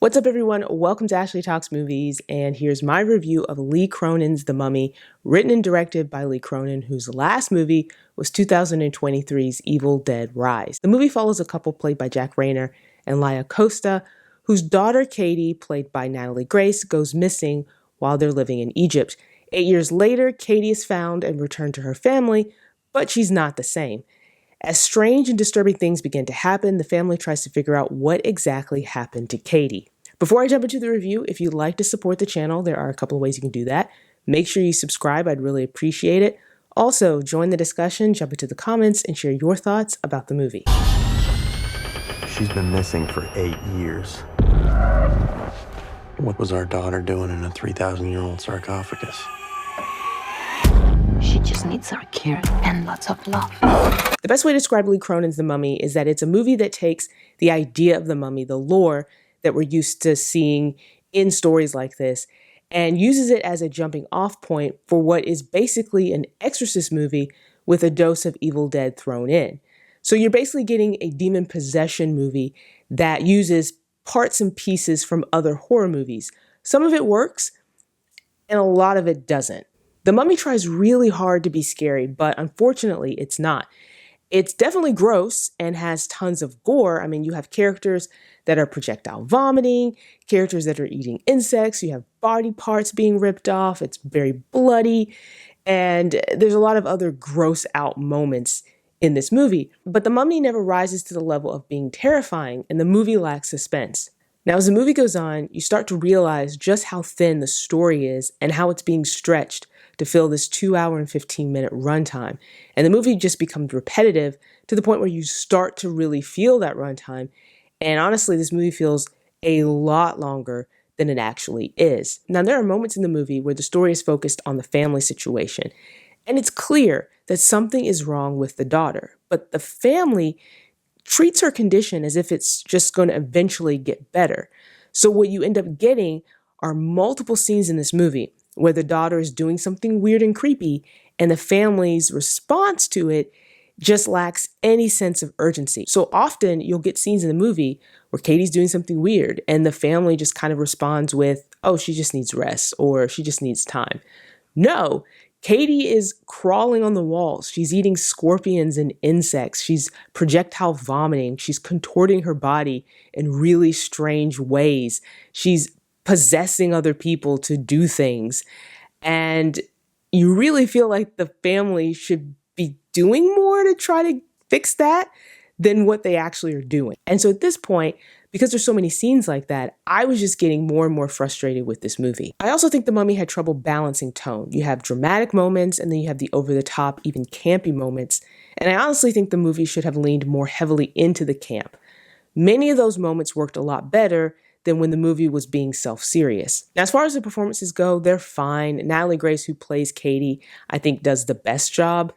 What's up, everyone? Welcome to Ashley Talks Movies, and here's my review of Lee Cronin's The Mummy, written and directed by Lee Cronin, whose last movie was 2023's Evil Dead Rise. The movie follows a couple played by Jack Reynor and Laia Costa, whose daughter Katie, played by Natalie Grace, goes missing while they're living in Egypt. 8 years later, Katie is found and returned to her family, but she's not the same. As strange and disturbing things begin to happen, the family tries to figure out what exactly happened to Katie. Before I jump into the review, if you'd like to support the channel, there are a couple of ways you can do that. Make sure you subscribe, I'd really appreciate it. Also, join the discussion, jump into the comments, and share your thoughts about the movie. She's been missing for 8 years. What was our daughter doing in a 3,000-year-old sarcophagus? She just needs our care and lots of love. The best way to describe Lee Cronin's The Mummy is that it's a movie that takes the idea of the mummy, the lore that we're used to seeing in stories like this, and uses it as a jumping off point for what is basically an exorcist movie with a dose of Evil Dead thrown in. So you're basically getting a demon possession movie that uses parts and pieces from other horror movies. Some of it works, and a lot of it doesn't. The Mummy tries really hard to be scary, but unfortunately it's not. It's definitely gross and has tons of gore. I mean, you have characters that are projectile vomiting, characters that are eating insects, you have body parts being ripped off, it's very bloody, and there's a lot of other gross out moments in this movie. But The Mummy never rises to the level of being terrifying, and the movie lacks suspense. Now, as the movie goes on, you start to realize just how thin the story is and how it's being stretched to fill this 2-hour and 15-minute runtime. And the movie just becomes repetitive to the point where you start to really feel that runtime. And honestly, this movie feels a lot longer than it actually is. Now, there are moments in the movie where the story is focused on the family situation, and it's clear that something is wrong with the daughter, but the family treats her condition as if it's just going to eventually get better. So what you end up getting are multiple scenes in this movie where the daughter is doing something weird and creepy, and the family's response to it just lacks any sense of urgency. So often you'll get scenes in the movie where Katie's doing something weird, and the family just kind of responds with, oh, she just needs rest, or she just needs time. No, Katie is crawling on the walls. She's eating scorpions and insects. She's projectile vomiting. She's contorting her body in really strange ways. She's possessing other people to do things. And you really feel like the family should be doing more to try to fix that than what they actually are doing. And so at this point, because there's so many scenes like that, I was just getting more and more frustrated with this movie. I also think The Mummy had trouble balancing tone. You have dramatic moments, and then you have the over-the-top, even campy moments. And I honestly think the movie should have leaned more heavily into the camp. Many of those moments worked a lot better than when the movie was being self-serious. Now, as far as the performances go, they're fine. Natalie Grace, who plays Katie, I think does the best job.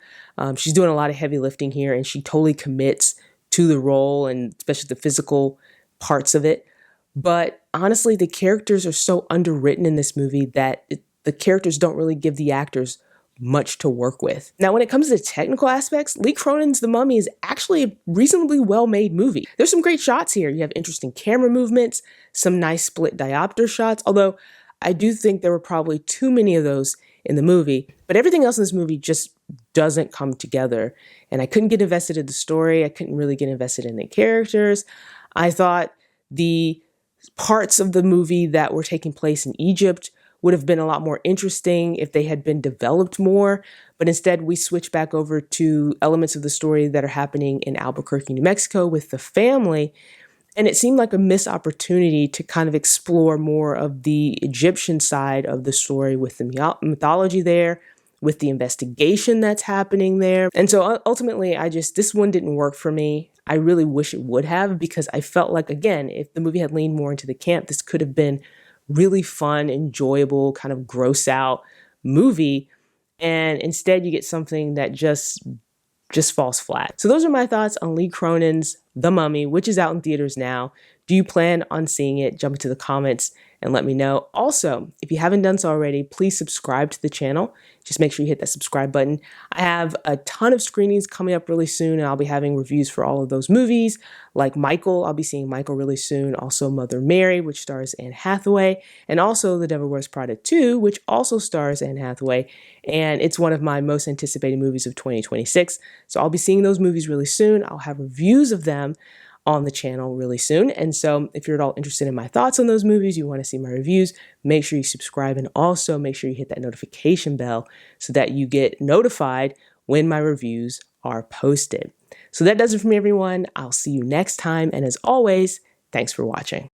She's doing a lot of heavy lifting here, and she totally commits to the role, and especially the physical parts of it. But honestly, the characters are so underwritten in this movie that the characters don't really give the actors much to work with. Now, when it comes to technical aspects, Lee Cronin's The Mummy is actually a reasonably well-made movie. There's some great shots here. You have interesting camera movements, some nice split diopter shots, although I do think there were probably too many of those in the movie. But everything else in this movie just doesn't come together. And I couldn't get invested in the story. I couldn't really get invested in the characters. I thought the parts of the movie that were taking place in Egypt would have been a lot more interesting if they had been developed more. But instead, we switch back over to elements of the story that are happening in Albuquerque, New Mexico with the family. And it seemed like a missed opportunity to kind of explore more of the Egyptian side of the story with the mythology there, with the investigation that's happening there. And so ultimately, this one didn't work for me. I really wish it would have, because I felt like, again, if the movie had leaned more into the camp, this could have been really fun, enjoyable, kind of gross out movie. And instead you get something that just falls flat. So those are my thoughts on Lee Cronin's The Mummy, which is out in theaters now. Do you plan on seeing it? Jump into the comments and let me know. Also, if you haven't done so already, please subscribe to the channel. Just make sure you hit that subscribe button. I have a ton of screenings coming up really soon, and I'll be having reviews for all of those movies, like Michael. I'll be seeing Michael really soon. Also Mother Mary, which stars Anne Hathaway, and also The Devil Wears Prada 2, which also stars Anne Hathaway. And it's one of my most anticipated movies of 2026. So I'll be seeing those movies really soon. I'll have reviews of them on the channel really soon. And so if you're at all interested in my thoughts on those movies, you want to see my reviews, make sure you subscribe, and also make sure you hit that notification bell so that you get notified when my reviews are posted. So that does it for me, everyone. I'll see you next time. And as always, thanks for watching.